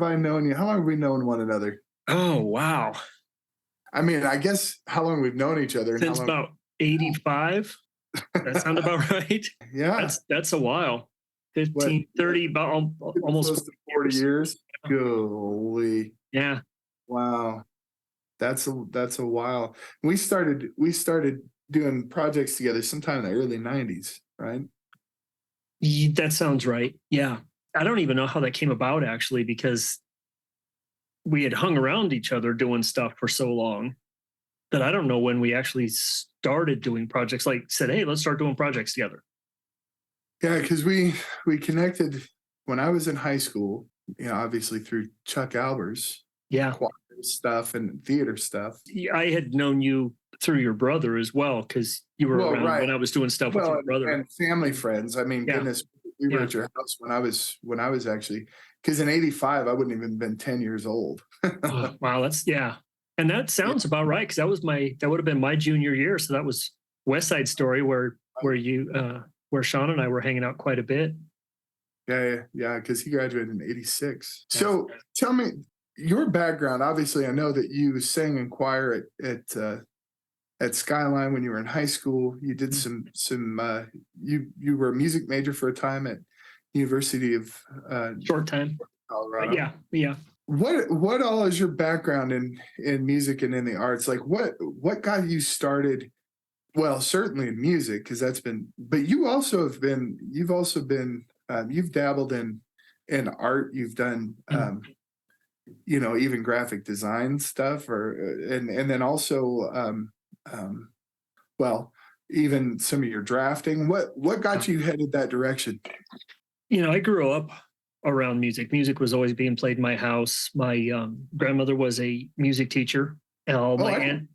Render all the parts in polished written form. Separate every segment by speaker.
Speaker 1: have I known you? How long have we known one another?
Speaker 2: Oh, wow.
Speaker 1: I mean, I guess how long we've known each other and how
Speaker 2: Since
Speaker 1: long.
Speaker 2: about 85. That sound about right?
Speaker 1: Yeah.
Speaker 2: That's a while.
Speaker 1: What?
Speaker 2: 15, 30, about almost
Speaker 1: Close to 40
Speaker 2: years.
Speaker 1: years. Golly.
Speaker 2: Yeah.
Speaker 1: Wow. That's a while. We started doing projects together sometime in the early 90s, right?
Speaker 2: That sounds right. Yeah. I don't even know how that came about actually, because we had hung around each other doing stuff for so long that I don't know when we actually started doing projects. Like said, hey, let's start doing projects together.
Speaker 1: Yeah, because we connected when I was in high school, obviously through Chuck Albers,
Speaker 2: Yeah.
Speaker 1: choir stuff and theater stuff.
Speaker 2: I had known you through your brother as well, because you were
Speaker 1: Well,
Speaker 2: around
Speaker 1: right.
Speaker 2: when I was doing stuff with
Speaker 1: Well,
Speaker 2: your brother.
Speaker 1: and family friends. I mean,
Speaker 2: Yeah.
Speaker 1: goodness, we were
Speaker 2: Yeah.
Speaker 1: at your house when I was actually, because in '85 I wouldn't even been 10 years old.
Speaker 2: Oh, wow. That's, yeah. And that
Speaker 1: Yeah,
Speaker 2: sounds about right. Cause that would have been my junior year. So that was West Side Story where Sean and I were hanging out quite a bit.
Speaker 1: yeah, because he graduated in '86.
Speaker 2: Yeah.
Speaker 1: So tell me your background. Obviously, I know that you sang in choir at Skyline when you were in high school. You did you were a music major for a time at University of
Speaker 2: Short time.
Speaker 1: Colorado.
Speaker 2: Yeah. Yeah.
Speaker 1: What all is your background in music and in the arts? Like what got you started? Well, certainly in music, because but you've dabbled in art. You've done even graphic design stuff, and then also well, even some of your drafting. What got you headed that direction?
Speaker 2: I grew up around music. Music was always being played in my house. My grandmother was a music teacher. And all
Speaker 1: Oh,
Speaker 2: my aunt,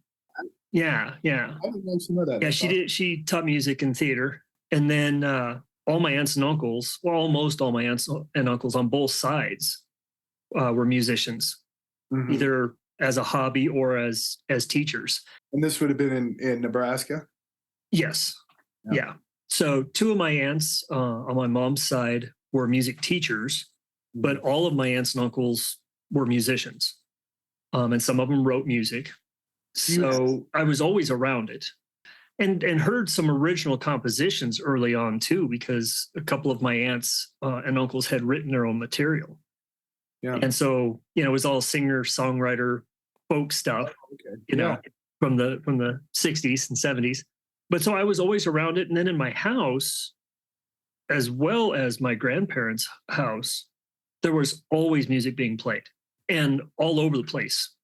Speaker 2: yeah, yeah,
Speaker 1: I didn't actually know that.
Speaker 2: yeah.
Speaker 1: That's
Speaker 2: She
Speaker 1: awesome.
Speaker 2: did. She taught music and theater, and then all my aunts and uncles, well, almost all my aunts and uncles on both sides, were musicians,
Speaker 1: Mhm.
Speaker 2: either as a hobby or as teachers.
Speaker 1: And this would have been in Nebraska.
Speaker 2: Yes,
Speaker 1: Yeah.
Speaker 2: yeah. So two of my aunts on my mom's side were music teachers, but all of my aunts and uncles were musicians, and some of them wrote music. So I was always around it, and heard some original compositions early on too, because a couple of my aunts and uncles had written their own material,
Speaker 1: Yeah.
Speaker 2: and so it was all singer songwriter folk stuff,
Speaker 1: Okay.
Speaker 2: you know, from the 60s and 70s. But so I was always around it, and then in my house, as well as my grandparents' house, there was always music being played, and all over the place.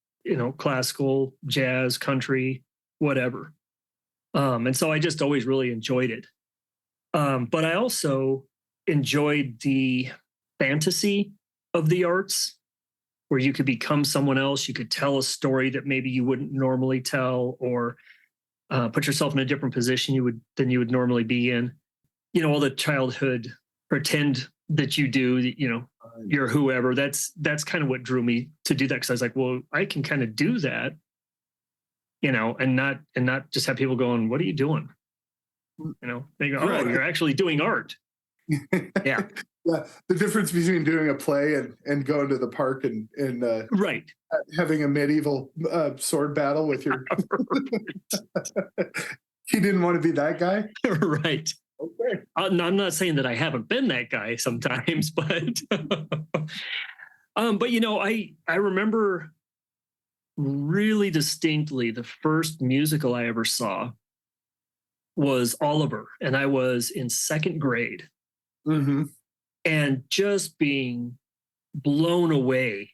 Speaker 2: Classical, jazz, country, whatever. And so I just always really enjoyed it. But I also enjoyed the fantasy of the arts, where you could become someone else. You could tell a story that maybe you wouldn't normally tell, or put yourself in a different position than you would normally be in. All the childhood pretend that you do. You're whoever. That's kind of what drew me to do that, because I was like, well, I can kind of do that, and not just have people going, "What are you doing?" They go, "Oh,
Speaker 1: Right.
Speaker 2: you're actually doing art." Yeah.
Speaker 1: Yeah. The difference between doing a play and going to the park and
Speaker 2: Right.
Speaker 1: having a medieval sword battle with your. He didn't want to be that guy.
Speaker 2: Right.
Speaker 1: Okay.
Speaker 2: No, I'm not saying that I haven't been that guy sometimes, but I remember really distinctly the first musical I ever saw was Oliver, and I was in second grade,
Speaker 1: Mm-hmm.
Speaker 2: and just being blown away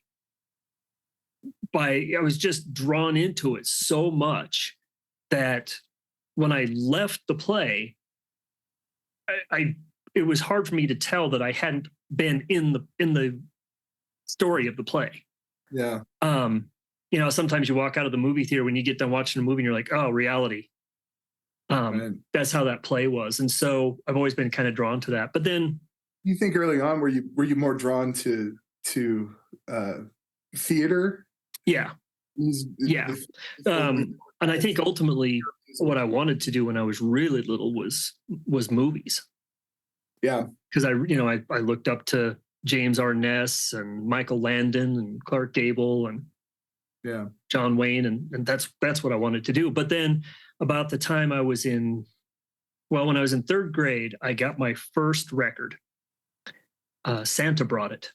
Speaker 2: I was just drawn into it so much that when I left the play, it was hard for me to tell that I hadn't been in the story of the play.
Speaker 1: Yeah.
Speaker 2: Sometimes you walk out of the movie theater when you get done watching a movie and you're like, oh, reality.
Speaker 1: Right.
Speaker 2: That's how that play was. And so I've always been kind of drawn to that. But then,
Speaker 1: You think early on were you more drawn to theater?
Speaker 2: yeah, yeah. And I think ultimately what I wanted to do when I was really little was movies.
Speaker 1: Yeah.
Speaker 2: Because I looked up to James Arness and Michael Landon and Clark Gable and
Speaker 1: Yeah.
Speaker 2: John Wayne, and that's what I wanted to do. But then about the time I was in, well, when I was in third grade, I got my first record. Santa brought it,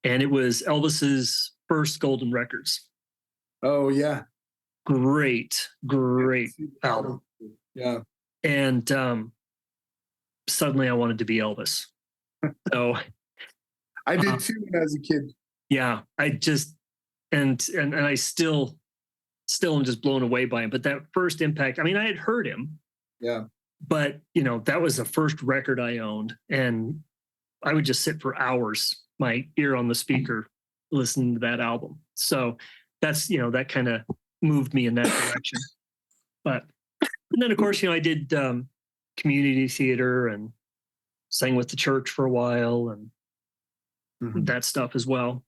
Speaker 2: and it was Elvis's first golden records.
Speaker 1: Oh yeah.
Speaker 2: Great album.
Speaker 1: Yeah.
Speaker 2: And suddenly I wanted to be Elvis. So
Speaker 1: I did too when I was a kid.
Speaker 2: yeah, I just and I still am just blown away by him. But that first impact, I mean, I had heard him,
Speaker 1: Yeah.
Speaker 2: but that was the first record I owned, and I would just sit for hours, my ear on the speaker, listening to that album. So that's that kind of moved me in that direction. But and then of course, I did community theater and sang with the church for a while and that stuff as well.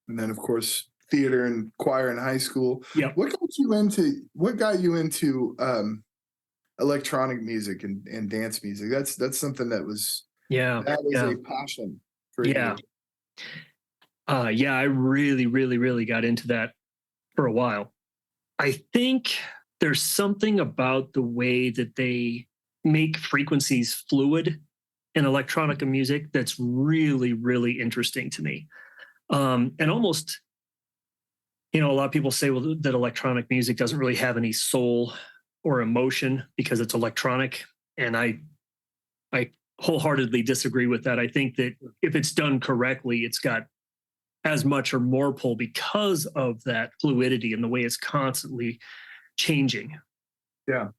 Speaker 1: And then of course theater and choir in high school.
Speaker 2: Yeah.
Speaker 1: What got you into electronic music and dance music? That's something that was that is a passion for you.
Speaker 2: I really got into that for a while. I think there's something about the way that they make frequencies fluid in electronic music that's really interesting to me. And almost, a lot of people say, well, that electronic music doesn't really have any soul or emotion because it's electronic. And I wholeheartedly disagree with that. I think that if it's done correctly, it's got as much or more pull because of that fluidity and the way it's constantly changing.
Speaker 1: Yeah.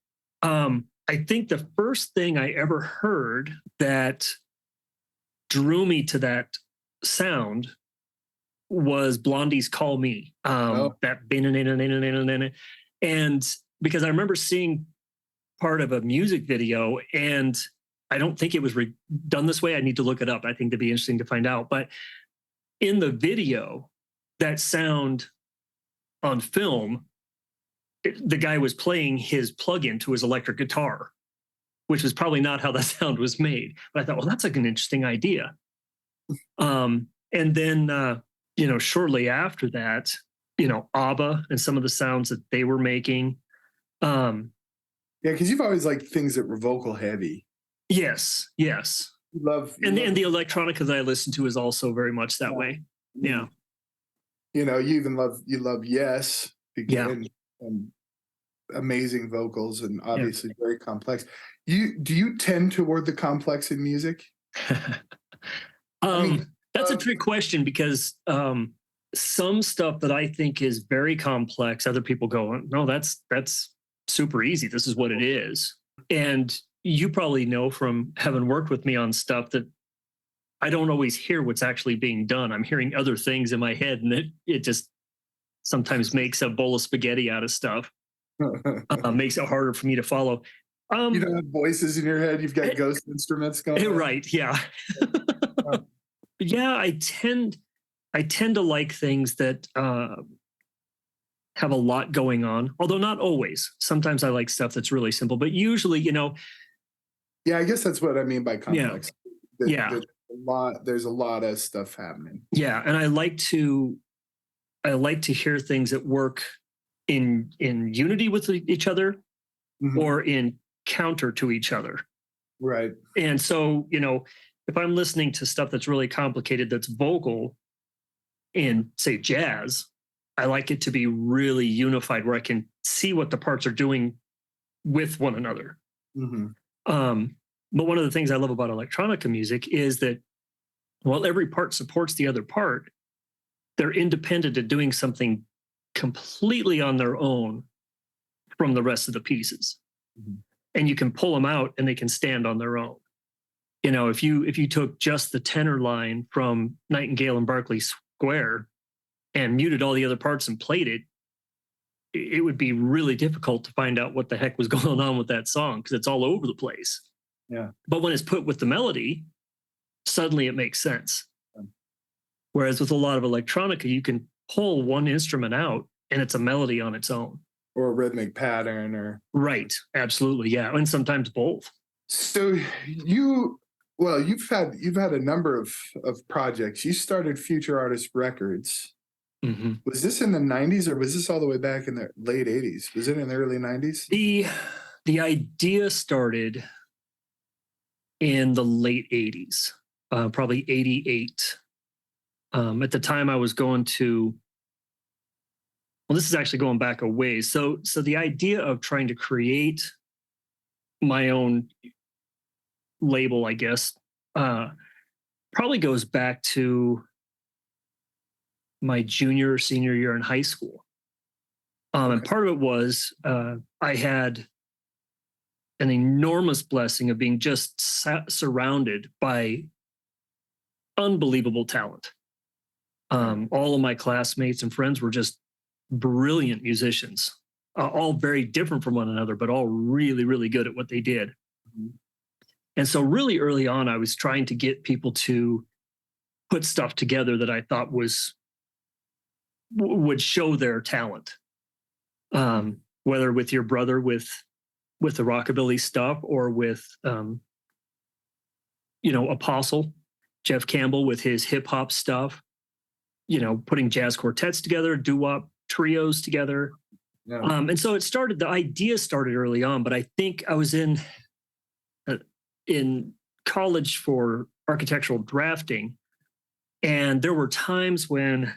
Speaker 2: I think the first thing I ever heard that drew me to that sound was Blondie's "Call Me." That and because I remember seeing part of a music video, and I don't think it was done this way. I need to look it up. I think it'd be interesting to find out. But in the video, that sound on film, the guy was playing his plug-in to his electric guitar, which was probably not how that sound was made. But I thought, well, that's like an interesting idea. And then, shortly after that, ABBA and some of the sounds that they were making.
Speaker 1: Yeah, because you've always liked things that were vocal heavy.
Speaker 2: Yes. You love the electronica that I listen to is also very much that way. Yeah.
Speaker 1: You even love Yes. And amazing vocals and obviously very complex. Do you tend toward the complex in music?
Speaker 2: That's a trick question because some stuff that I think is very complex, other people go, no, that's super easy. This is what it is. And you probably know from having worked with me on stuff that I don't always hear what's actually being done. I'm hearing other things in my head, and it just sometimes makes a bowl of spaghetti out of stuff. Makes it harder for me to follow.
Speaker 1: You don't have voices in your head. You've got ghost instruments going on.
Speaker 2: Right. Yeah. Yeah. I tend to like things that have a lot going on, although not always. Sometimes I like stuff that's really simple, but usually,
Speaker 1: Yeah, I guess that's what I mean by complex.
Speaker 2: Yeah.
Speaker 1: There's a lot of stuff happening.
Speaker 2: Yeah. And I like to hear things that work in unity with each other or in counter to each other.
Speaker 1: Right.
Speaker 2: And so, if I'm listening to stuff that's really complicated, that's vocal in, say, jazz, I like it to be really unified where I can see what the parts are doing with one another. But one of the things I love about electronica music is that while every part supports the other part, they're independent of doing something completely on their own from the rest of the pieces. And you can pull them out and they can stand on their own. If you took just the tenor line from Nightingale and Berkeley Square and muted all the other parts and played it, it would be really difficult to find out what the heck was going on with that song because it's all over the place.
Speaker 1: Yeah.
Speaker 2: But when it's put with the melody, suddenly it makes sense. Whereas with a lot of electronica, you can pull one instrument out and it's a melody on its own.
Speaker 1: Or a rhythmic pattern or.
Speaker 2: Right. Absolutely. Yeah. And sometimes both.
Speaker 1: So Well, you've had a number of projects. You started Future Artist Records.
Speaker 2: Mhm.
Speaker 1: Was this in the 90s or was this all the way back in the late 80s? Was it in the early 90s?
Speaker 2: The idea started in the late 80s, probably 88. At the time I was going to, well, this is actually going back a ways. So the idea of trying to create my own label, I guess, uh, probably goes back to my junior or senior year in high school. And
Speaker 1: Okay.
Speaker 2: part of it was I had an enormous blessing of being just surrounded by unbelievable talent. All of my classmates and friends were just brilliant musicians, all very different from one another, but all really, really good at what they did.
Speaker 1: Mhm.
Speaker 2: And so, really early on, I was trying to get people to put stuff together that I thought would show their talent. Whether with your brother with the rockabilly stuff, or with Apostle Jeff Campbell with his hip hop stuff, putting jazz quartets together, doo-wop trios together.
Speaker 1: Yeah.
Speaker 2: And so the idea started early on, but I think I was in college for architectural drafting. And there were times when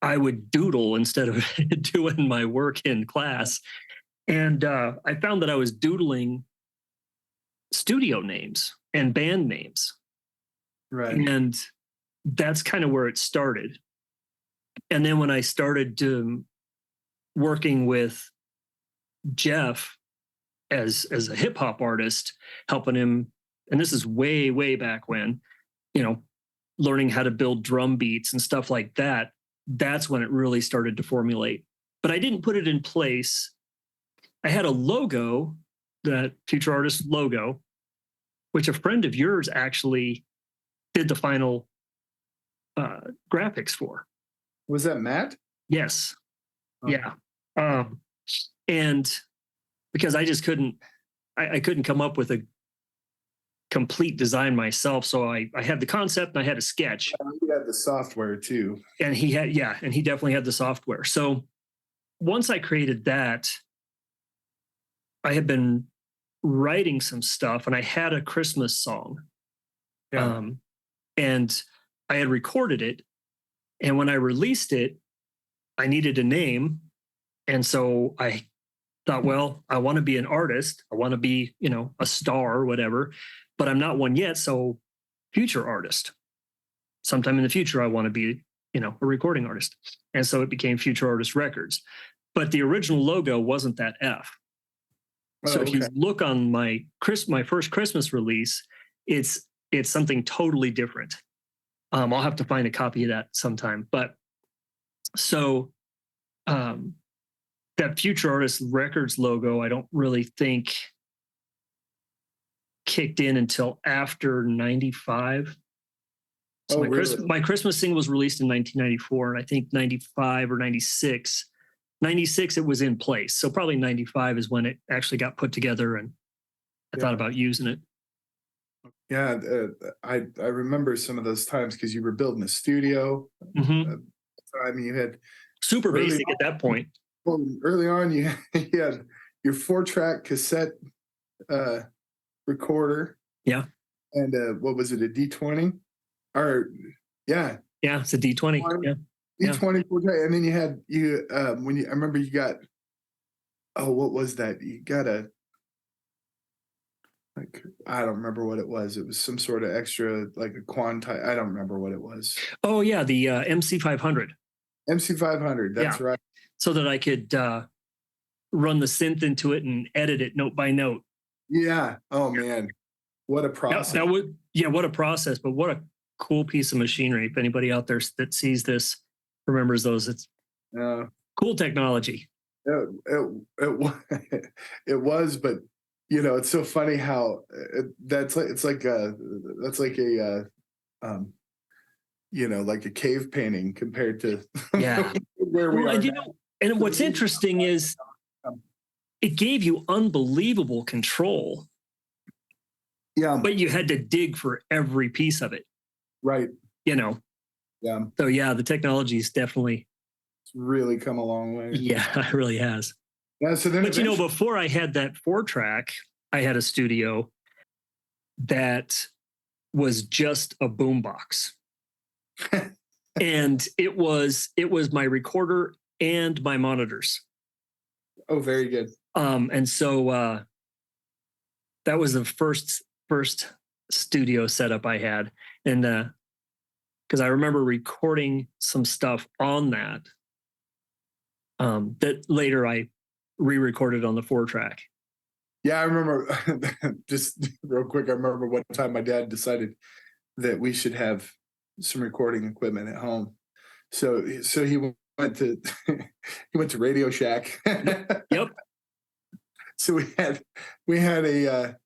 Speaker 2: I would doodle instead of doing my work in class. And I found that I was doodling studio names and band names.
Speaker 1: Right.
Speaker 2: And that's kind of where it started. And then when I started working with Jeff as a hip hop artist, helping him, and this is way, way back when, learning how to build drum beats and stuff like that, that's when it really started to formulate. But I didn't put it in place. I had a logo, that Future Artist logo, which a friend of yours actually did the final graphics for.
Speaker 1: Was that Matt?
Speaker 2: Yes.
Speaker 1: Oh.
Speaker 2: Yeah. And because I just I couldn't come up with a complete design myself. So I had the concept and I had a sketch.
Speaker 1: He had the software too.
Speaker 2: And he definitely had the software. So once I created that, I had been writing some stuff and I had a Christmas song.
Speaker 1: Yeah.
Speaker 2: And I had recorded it. And when I released it, I needed a name. And so I thought, well, I want to be an artist. I want to be, a star or whatever, but I'm not one yet. So future artist. Sometime in the future, I want to be, a recording artist. And so it became Future Artist Records. But the original logo wasn't that F. So if you look on my first Christmas release, it's something totally different. I'll have to find a copy of that sometime. But so that Future Artist Records logo, I don't really think kicked in until after 95. So my Christmas single was released in 1994, and I think 95 or 96. 96 it was in place. So probably 95 is when it actually got put together and I thought about using it.
Speaker 1: Yeah, I remember some of those times because you were building a studio.
Speaker 2: Mm-hmm.
Speaker 1: I mean, you had
Speaker 2: super basic at that point.
Speaker 1: Well, early on, you had your 4-track cassette recorder.
Speaker 2: Yeah.
Speaker 1: And what was it, a D20? Or yeah,
Speaker 2: it's a D20. Yeah.
Speaker 1: D20 4-track, and then you had I remember you got, what was that? You got I don't remember what it was. It was some sort of extra, like a quantite. I don't remember what it was.
Speaker 2: Oh yeah, the MC500.
Speaker 1: MC500. That's right.
Speaker 2: So that I could run the synth into it and edit it note by note.
Speaker 1: Yeah. Oh man, what a process.
Speaker 2: What a process. But what a cool piece of machinery. If anybody out there that sees this remembers those, it's cool technology.
Speaker 1: It was, but it's so funny how that's like a like a cave painting compared to where we are.
Speaker 2: And what's interesting is it gave you unbelievable control
Speaker 1: Yeah.
Speaker 2: but you had to dig for every piece of it,
Speaker 1: Right.
Speaker 2: you know.
Speaker 1: Yeah.
Speaker 2: So yeah, the technology's definitely,
Speaker 1: It's really come a long way.
Speaker 2: yeah, it really has.
Speaker 1: Yeah. So then
Speaker 2: But you know,
Speaker 1: eventually,
Speaker 2: before I had that 4-track, I had a studio that was just a boombox. And it was my recorder and my monitors.
Speaker 1: oh, very good.
Speaker 2: And so that was the first studio setup I had. And because I remember recording some stuff on that that later I re-recorded on the 4-track.
Speaker 1: Yeah, I remember just real quick. I remember one time my dad decided that we should have some recording equipment at home. So he went to he went to Radio Shack.
Speaker 2: Yep.
Speaker 1: So we had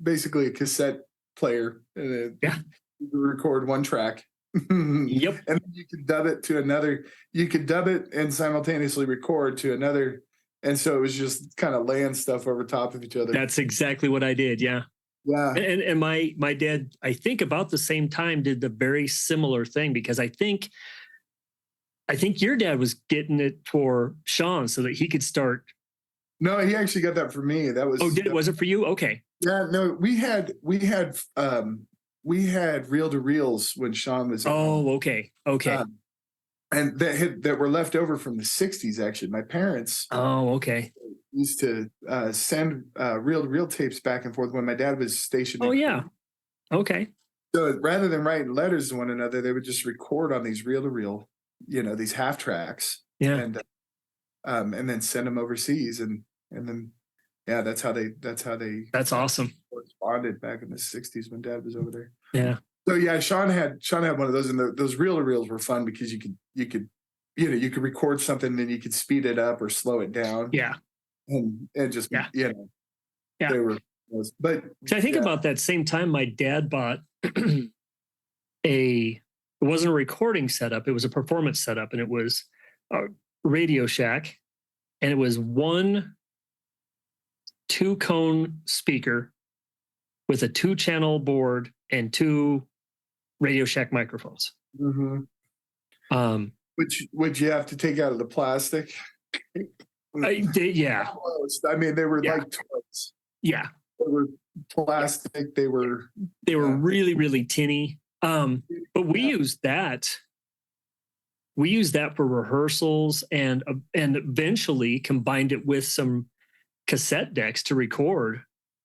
Speaker 1: basically a cassette player, and
Speaker 2: Yeah.
Speaker 1: you could record one track. And
Speaker 2: Yep.
Speaker 1: then you could dub it to another. You could dub it and simultaneously record to another. And so it was just kind of laying stuff over top of each other.
Speaker 2: That's exactly what I did. Yeah.
Speaker 1: Yeah.
Speaker 2: And my dad, I think about the same time, did the very similar thing, because I think your dad was getting it for Sean so that he could start.
Speaker 1: No, he actually got that for me. That was.
Speaker 2: Oh, was it for you? Okay.
Speaker 1: Yeah. No, we had reel to reels when Sean was.
Speaker 2: Oh, okay. Okay.
Speaker 1: And that were left over from the '60s. Actually, my parents
Speaker 2: Oh, okay.
Speaker 1: used to send reel to reel tapes back and forth when my dad was stationed.
Speaker 2: Oh, yeah. Okay.
Speaker 1: So rather than writing letters to one another, they would just record on these reel to reel, these half tracks.
Speaker 2: Yeah.
Speaker 1: And then send them overseas, and then yeah, that's how they
Speaker 2: That's awesome.
Speaker 1: corresponded back in the '60s when Dad was over there.
Speaker 2: Yeah.
Speaker 1: So yeah, Sean had one of those, and those reel to reels were fun because you could record something, and then you could speed it up or slow it down.
Speaker 2: Yeah.
Speaker 1: And just
Speaker 2: Yeah.
Speaker 1: yeah, they were. But
Speaker 2: so I think about that same time, my dad bought it wasn't a recording setup, it was a performance setup, and it was a Radio Shack, and it was one 2-cone speaker with a 2-channel board and 2 Radio Shack microphones.
Speaker 1: Mm-hmm. Which you have to take out of the plastic.
Speaker 2: Yeah.
Speaker 1: I mean, they were like toys.
Speaker 2: Yeah.
Speaker 1: They were plastic. They were
Speaker 2: really, really tinny. But we used that. We used that for rehearsals, and eventually combined it with some cassette decks to record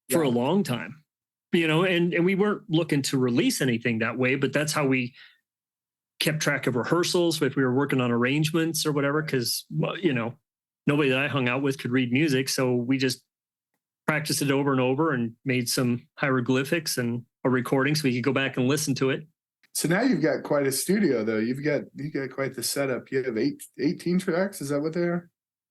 Speaker 2: for a long time. And we weren't looking to release anything that way, but that's how we kept track of rehearsals if we were working on arrangements or whatever, because nobody that I hung out with could read music, so we just practiced it over and over and made some hieroglyphics and a recording so we could go back and listen to it.
Speaker 1: So now you've got quite a studio, though. You got quite the setup. You have 18 tracks. Is that what they are?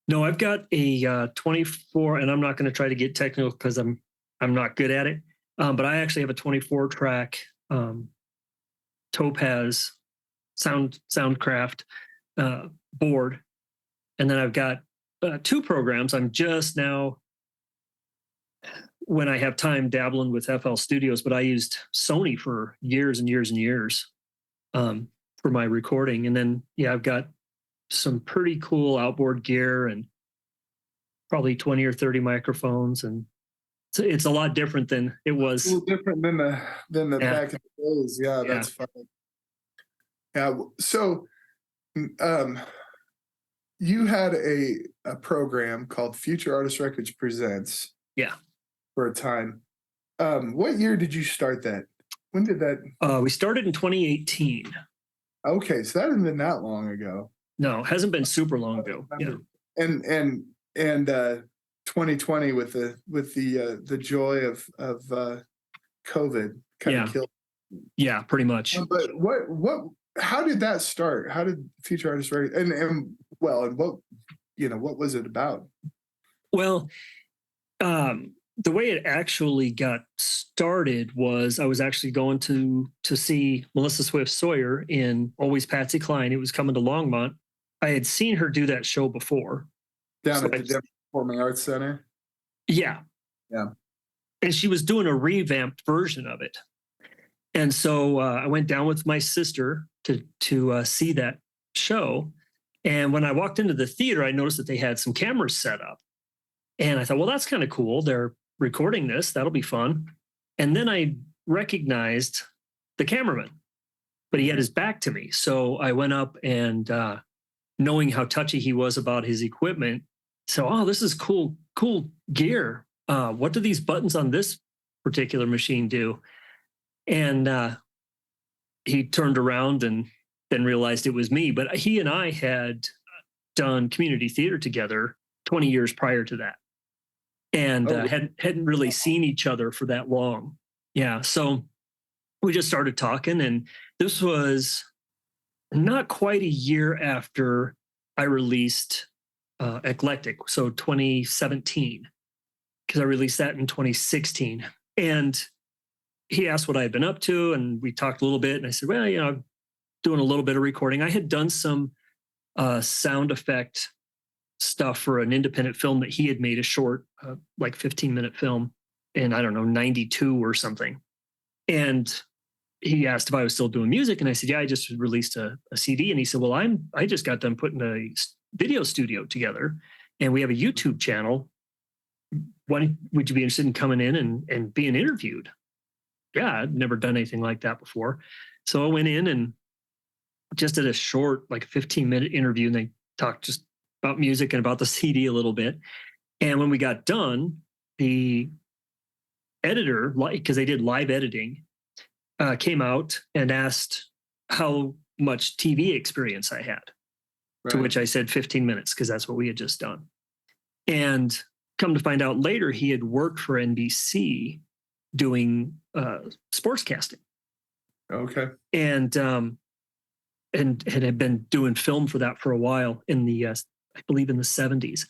Speaker 2: No, I've got a 24, and I'm not going to try to get technical because I'm not good at it. But I actually have a 24-track Topaz Soundcraft board, and then I've got 2 programs. I'm just now, when I have time, dabbling with FL Studios, but I used Sony for years and years and years for my recording. And then, I've got some pretty cool outboard gear and probably 20 or 30 microphones. And it's a lot different than it was.
Speaker 1: A little different than the back in the days. Yeah, that's funny. Yeah. So you had a program called Futurartist Records Presents.
Speaker 2: Yeah.
Speaker 1: For a time. What year did you start that? When did that?
Speaker 2: We started in 2018.
Speaker 1: Okay, so that hasn't been that long ago.
Speaker 2: No, it hasn't been super long ago. Yeah.
Speaker 1: And 2020 with the joy of COVID kind of killed.
Speaker 2: Yeah, pretty much.
Speaker 1: But how did that start? How did Futurartist Records and what was it about?
Speaker 2: Well, the way it actually got started was I was actually going to see Melissa Swift Sawyer in Always Patsy Cline. It was coming to Longmont. I had seen her do that show before.
Speaker 1: Down at the Denver Performing Arts Center?
Speaker 2: Yeah.
Speaker 1: Yeah.
Speaker 2: and she was doing a revamped version of it. And so I went down with my sister to see that show. And when I walked into the theater, I noticed that they had some cameras set up. And I thought, well, that's kind of cool. They're recording this. That'll be fun. And then I recognized the cameraman, but he had his back to me. So I went up and knowing how touchy he was about his equipment, so, oh, this is cool gear. What do these buttons on this particular machine do? And he turned around and then realized it was me. But he and I had done community theater together 20 years prior to that, and hadn't really seen each other for that long. Yeah, so we just started talking, and this was not quite a year after I released Eclectic, so 2017, because I released that in 2016. And he asked what I had been up to, and we talked a little bit. And I said, well, I'm doing a little bit of recording. I had done some sound effect stuff for an independent film that he had made, a short, like 15-minute film in, I don't know, 92 or something. And he asked if I was still doing music. And I said, yeah, I just released a CD. And he said, well, I just got done putting a video studio together, and we have a YouTube channel. Would you be interested in coming in and being interviewed? Yeah, I'd never done anything like that before. So I went in and just did a short, like 15-minute interview, and they talked just about music and about the CD a little bit. And when we got done, the editor, because they did live editing, came out and asked how much TV experience I had, to which I said 15 minutes, because that's what we had just done. And come to find out later, he had worked for NBC doing sportscasting.
Speaker 1: Okay.
Speaker 2: And had been doing film for that for a while in the, I believe in the 70s.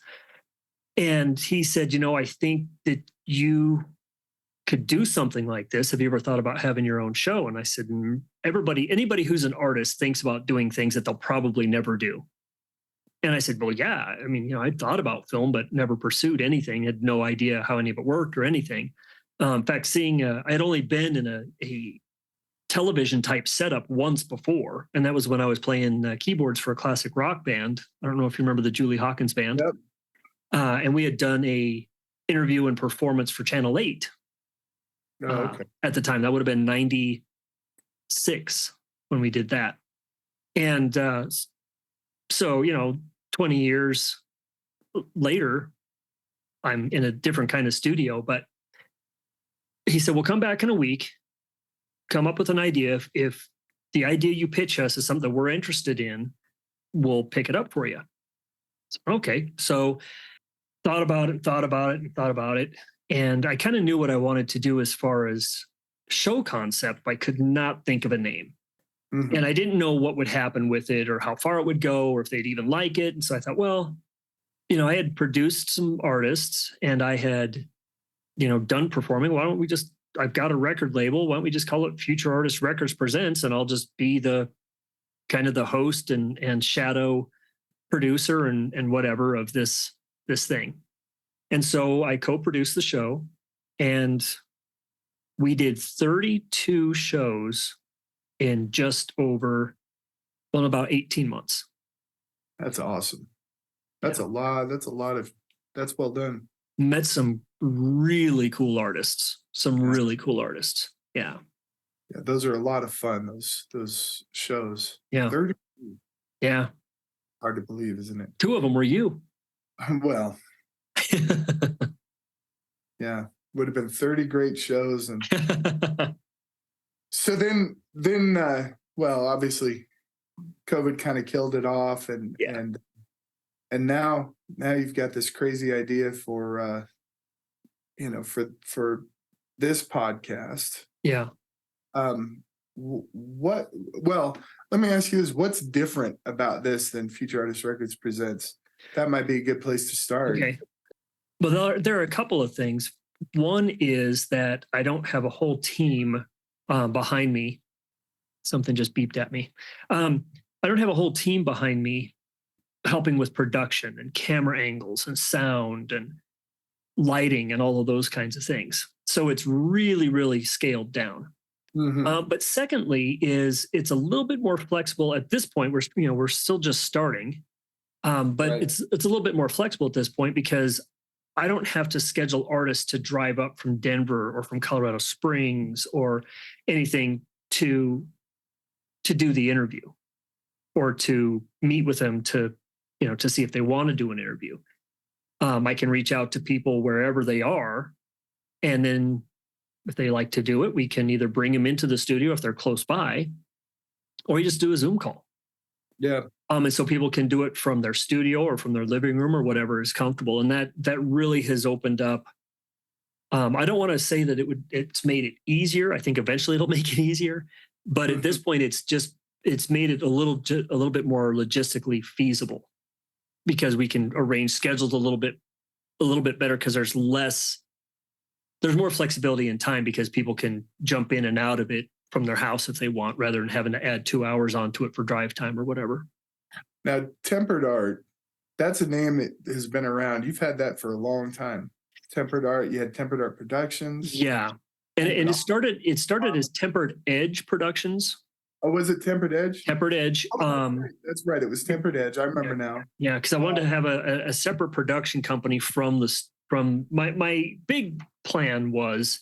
Speaker 2: And he said, I think that you could do something like this. Have you ever thought about having your own show? And I said, anybody who's an artist thinks about doing things that they'll probably never do. And I said, well, yeah, I mean, I thought about film, but never pursued anything, had no idea how any of it worked or anything. In fact, I had only been in a television type setup once before. And that was when I was playing keyboards for a classic rock band. I don't know if you remember the Julie Hawkins band.
Speaker 1: Yep.
Speaker 2: And we had done a interview and performance for Channel 8. At the time. That would have been 96 when we did that. And so, 20 years later, I'm in a different kind of studio. But he said, well, come back in a week, come up with an idea. If the idea you pitch us is something that we're interested in, we'll pick it up for you. So, okay. So thought about it. And I kind of knew what I wanted to do as far as show concept, but I could not think of a name. Mm-hmm. And I didn't know what would happen with it or how far it would go or if they'd even like it. And so I thought, well, I had produced some artists and I had, done performing. Why don't we I've got a record label. Why don't we just call it Futurartist Records Presents? And I'll just be the kind of the host and shadow producer and whatever of this thing. And so I co-produced the show, and we did 32 shows in just over, about 18 months.
Speaker 1: That's awesome. That's a lot. That's well done.
Speaker 2: Met some really cool artists. Yeah.
Speaker 1: Yeah, those are a lot of fun. Those shows.
Speaker 2: Yeah.
Speaker 1: 30.
Speaker 2: Yeah.
Speaker 1: Hard to believe, isn't it?
Speaker 2: 2 of them were you.
Speaker 1: Well. Yeah, would have been 30 great shows. And so then well, obviously COVID kind of killed it off, and now you've got this crazy idea for for this podcast.
Speaker 2: Yeah.
Speaker 1: Well, let me ask you this: what's different about this than Futurartist Records Presents? That might be a good place to start.
Speaker 2: Okay. Well, there are a couple of things. One is that I don't have a whole team behind me. Something just beeped at me. I don't have a whole team behind me helping with production and camera angles and sound and lighting and all of those kinds of things. So it's really, really scaled down. But secondly, is it's a little bit more flexible at this point. We're still just starting, but
Speaker 1: Right.
Speaker 2: it's a little bit more flexible at this point because I don't have to schedule artists to drive up from Denver or from Colorado Springs or anything to do the interview or to meet with them to see if they want to do an interview. I can reach out to people wherever they are, and then if they like to do it, we can either bring them into the studio if they're close by, or you just do a Zoom call.
Speaker 1: Yeah.
Speaker 2: And so people can do it from their studio or from their living room or whatever is comfortable. And that really has opened up. I don't want to say that it's made it easier. I think eventually it'll make it easier, but at this point, it's made it a little bit more logistically feasible because we can arrange schedules a little bit better because there's more flexibility in time because people can jump in and out of it from their house if they want, rather than having to add 2 hours onto it for drive time or whatever.
Speaker 1: Now, Tempered Art, that's a name that has been around. You've had that for a long time. Tempered Art, you had Tempered Art Productions.
Speaker 2: Yeah. And it started as Tempered Edge Productions.
Speaker 1: Oh, was it Tempered Edge?
Speaker 2: Tempered Edge.
Speaker 1: That's right. It was Tempered Edge. I remember now.
Speaker 2: Yeah, because I wanted to have a separate production company from my big plan was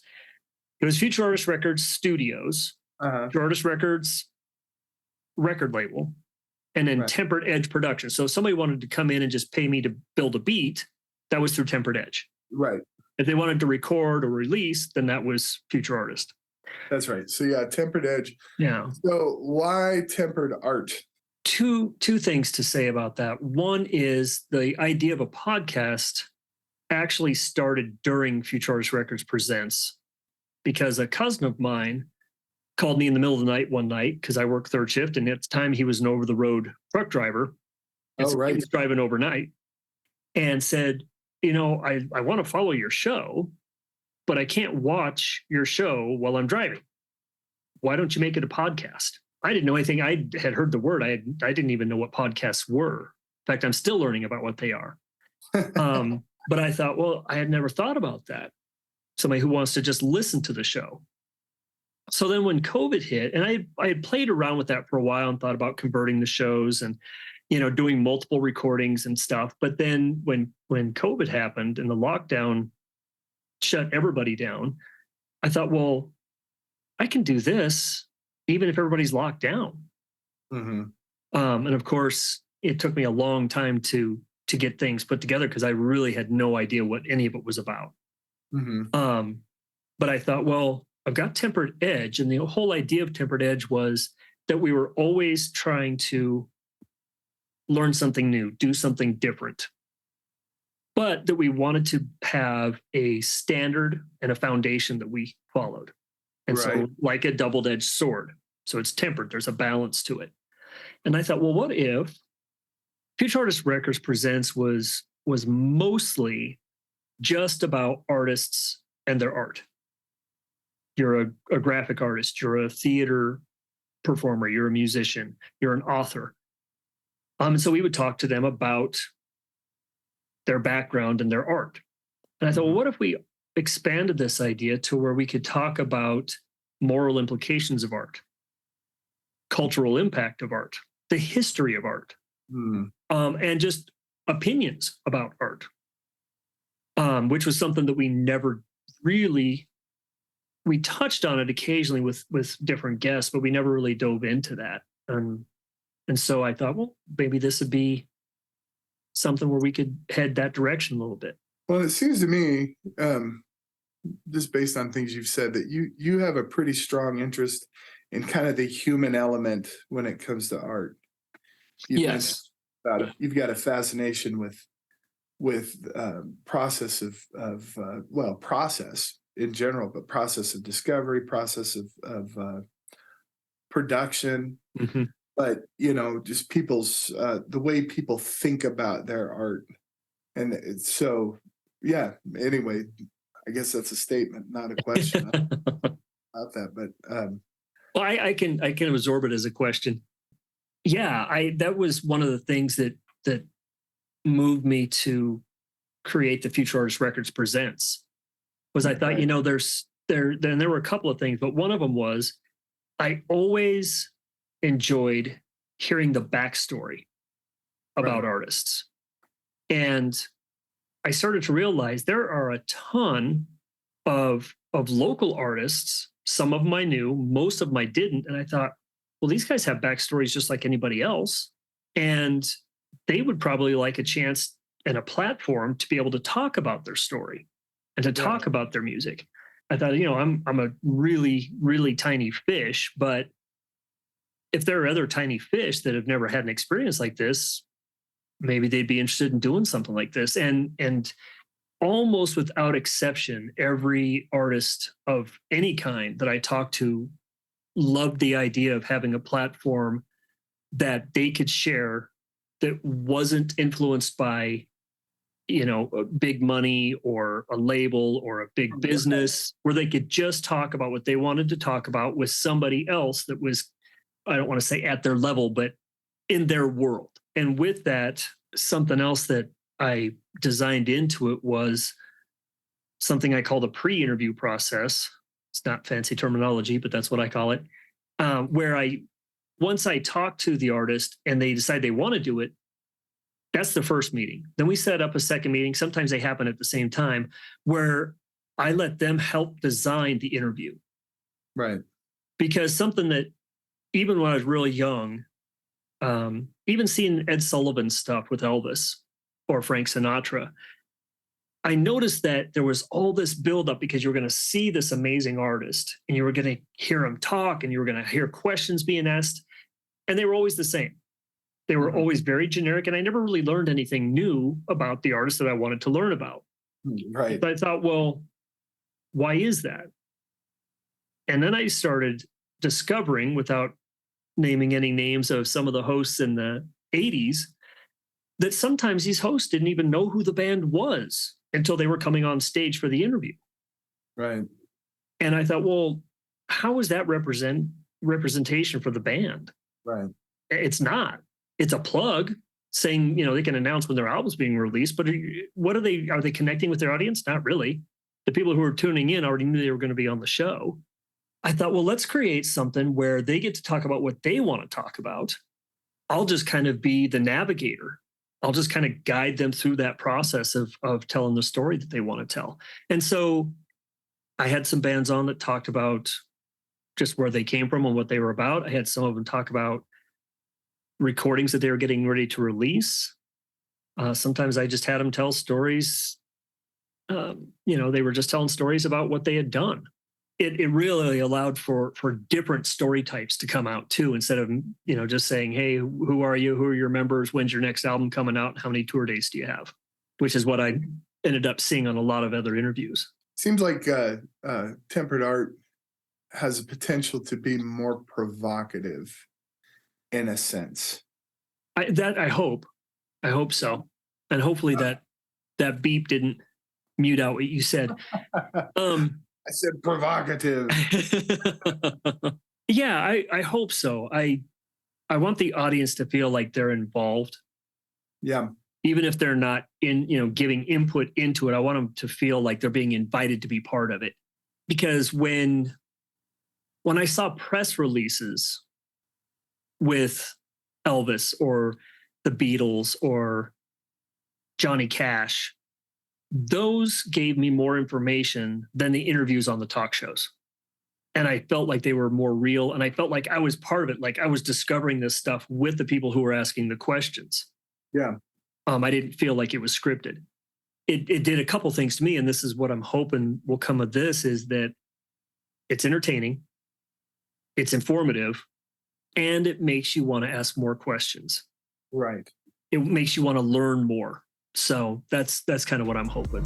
Speaker 2: it was Futurartist Records Studios, Futurartist Records record label, and then Tempered Edge Productions. So if somebody wanted to come in and just pay me to build a beat, that was through Tempered Edge.
Speaker 1: Right.
Speaker 2: If they wanted to record or release, then that was Futurartist.
Speaker 1: That's right. So yeah, Tempered Edge.
Speaker 2: Yeah.
Speaker 1: So why Tempered Art?
Speaker 2: Two things to say about that. One is the idea of a podcast actually started during Futurartist Records Presents because a cousin of mine called me in the middle of the night one night because I worked third shift, and at the time he was an over-the-road truck driver. And
Speaker 1: Oh, right.
Speaker 2: He was driving overnight and said, I want to follow your show, but I can't watch your show while I'm driving. Why don't you make it a podcast? I didn't know anything. I had heard the word. I didn't even know what podcasts were. In fact, I'm still learning about what they are. But I thought, well, I had never thought about that. Somebody who wants to just listen to the show. So then when COVID hit, and I had played around with that for a while and thought about converting the shows and, doing multiple recordings and stuff. But then when COVID happened and the lockdown shut everybody down, I thought, well, I can do this even if everybody's locked down. And of course, it took me a long time to get things put together because I really had no idea what any of it was about. But I thought, well, I've got Tempered Edge, and the whole idea of Tempered Edge was that we were always trying to learn something new, do something different, but that we wanted to have a standard and a foundation that we followed. And so like a double-edged sword. So it's tempered. There's a balance to it. And I thought, well, what if Futurartist Records Presents was mostly just about artists and their art? You're a graphic artist, you're a theater performer, you're a musician, you're an author. And so we would talk to them about their background and their art. And I thought, well, what if we expanded this idea to where we could talk about moral implications of art, cultural impact of art, the history of art, and just opinions about art, which was something that we never really, we touched on it occasionally with different guests, but we never really dove into that. And so I thought, well, maybe this would be something where we could head that direction a little bit.
Speaker 1: Well, it seems to me, just based on things you've said, that you have a pretty strong interest in kind of the human element when it comes to art.
Speaker 2: Yes.
Speaker 1: You've got a fascination with process of process in general, but process of discovery, process of production, but just people's the way people think about their art, and so yeah. Anyway, I guess that's a statement, not a question about that. But
Speaker 2: well, I can absorb it as a question. Yeah, that was one of the things that moved me to create the Future Artist Records Presents was I thought,
Speaker 1: Right.
Speaker 2: there were a couple of things, but one of them was I always enjoyed hearing the backstory about
Speaker 1: Right.
Speaker 2: artists. And I started to realize there are a ton of local artists. Some of them I knew, most of them I didn't. And I thought, well, these guys have backstories just like anybody else. And they would probably like a chance and a platform to be able to talk about their story and to talk about their music. I thought, I'm a really, really tiny fish, but if there are other tiny fish that have never had an experience like this, maybe they'd be interested in doing something like this. And almost without exception, every artist of any kind that I talked to loved the idea of having a platform that they could share that wasn't influenced by big money or a label or a big business, where they could just talk about what they wanted to talk about with somebody else that was, I don't want to say at their level, but in their world. And with that, something else that I designed into it was something I call the pre-interview process. It's not fancy terminology, but that's what I call it. Where once I talk to the artist and they decide they want to do it, that's the first meeting. Then we set up a second meeting. Sometimes they happen at the same time, where I let them help design the interview.
Speaker 1: Right.
Speaker 2: Because something that even when I was really young, even seeing Ed Sullivan stuff with Elvis or Frank Sinatra, I noticed that there was all this buildup because you were going to see this amazing artist and you were going to hear him talk and you were going to hear questions being asked. And they were always the same. They were always very generic. And I never really learned anything new about the artist that I wanted to learn about.
Speaker 1: Right.
Speaker 2: So I thought, well, why is that? And then I started discovering, without naming any names of some of the hosts in the 80s, that sometimes these hosts didn't even know who the band was until they were coming on stage for the interview.
Speaker 1: Right.
Speaker 2: And I thought, well, how is that representation for the band?
Speaker 1: Right.
Speaker 2: It's not. It's a plug saying, they can announce when their album's being released, but what are they connecting with their audience? Not really. The people who are tuning in already knew they were going to be on the show. I thought, well, let's create something where they get to talk about what they want to talk about. I'll just kind of be the navigator. I'll just kind of guide them through that process of telling the story that they want to tell. And so I had some bands on that talked about just where they came from and what they were about. I had some of them talk about recordings that they were getting ready to release. Sometimes I just had them tell stories. They were just telling stories about what they had done. It really allowed for different story types to come out too, instead of just saying, hey, who are you, who are your members, when's your next album coming out, how many tour dates do you have, which is what I ended up seeing on a lot of other interviews.
Speaker 1: Seems like tempered art has a potential to be more provocative in a sense.
Speaker 2: I hope so, and hopefully that beep didn't mute out what you said.
Speaker 1: I said provocative.
Speaker 2: Yeah, I hope so. I want the audience to feel like they're involved.
Speaker 1: Yeah.
Speaker 2: Even if they're not giving input into it, I want them to feel like they're being invited to be part of it. Because when I saw press releases with Elvis or the Beatles or Johnny Cash, those gave me more information than the interviews on the talk shows. And I felt like they were more real. And I felt like I was part of it. Like I was discovering this stuff with the people who were asking the questions.
Speaker 1: Yeah.
Speaker 2: I didn't feel like it was scripted. It did a couple things to me. And this is what I'm hoping will come of this, is that it's entertaining, it's informative, and it makes you want to ask more questions.
Speaker 1: Right.
Speaker 2: It makes you want to learn more. So that's kind of what I'm hoping.